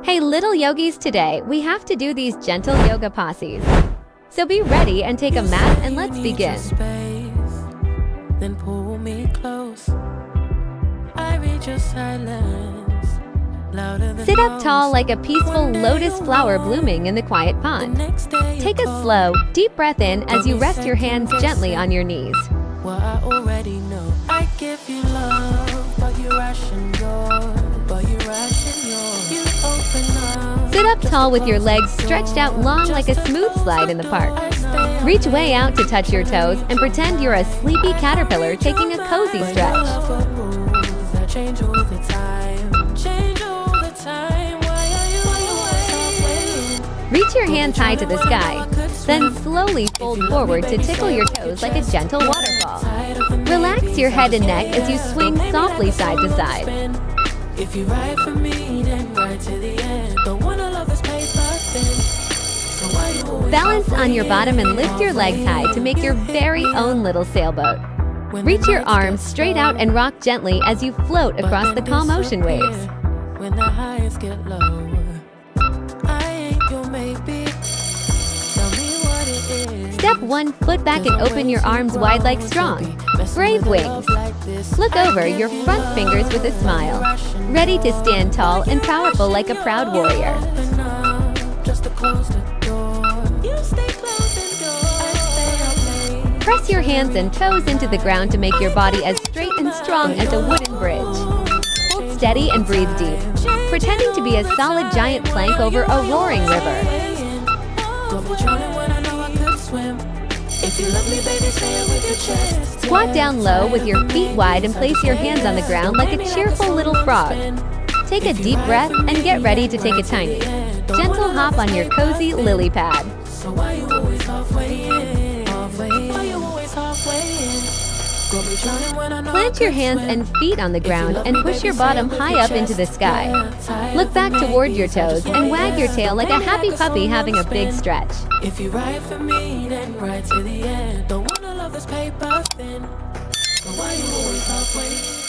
Hey little yogis, today we have to do these gentle yoga poses. So be ready and take a mat and let's begin. Then pull me close. I read your silence. Sit up tall like a peaceful lotus flower blooming in the quiet pond. Take a slow, deep breath in as you rest your hands gently on your knees. Well, I already know. I give you love, but you ration yours. You open up. Sit up tall with your legs stretched out long like a smooth slide in the park. Reach way out to touch your toes and pretend you're a sleepy caterpillar taking a cozy stretch. Change all the time. Why are you always halfway? Reach your hands high to the sky, then slowly fold forward to tickle your toes like a gentle waterfall. Relax your head and neck as you swing softly side to side. If you ride for me, then ride to the end. Don't wanna love this paper thin. So why you always Balance on your bottom and lift your legs high to make your very own little sailboat. Reach your arms straight out and rock gently as you float across the calm ocean waves. When the highs get lower, I ain't your maybe. Tell me what it is. Step 1, foot back and open your arms wide like strong, brave wings. Look over your front fingers with a smile, ready to stand tall and powerful like a proud warrior. Just to close the door. You stay closed and I stay up late. Press your hands and toes into the ground to make your body as straight and strong as a wooden bridge. Hold steady and breathe deep, pretending to be a solid giant plank over a roaring river. Don't be drowning when I know I could swim. If you love me, baby, say it with your chest. Squat down low with your feet wide and place your hands on the ground like a cheerful little frog. Take a deep breath and get ready to take a tiny, gentle hop on your cozy lily pad. So why you always halfway in? Why you always halfway in? Don't be drowning when I know Plant your hands and feet on the ground and push your bottom high up into the sky. Look back toward your toes and wag your tail like a happy puppy having a big stretch. If you ride for me, then ride to the end. Don't wanna love this paper thin. So why you always halfway?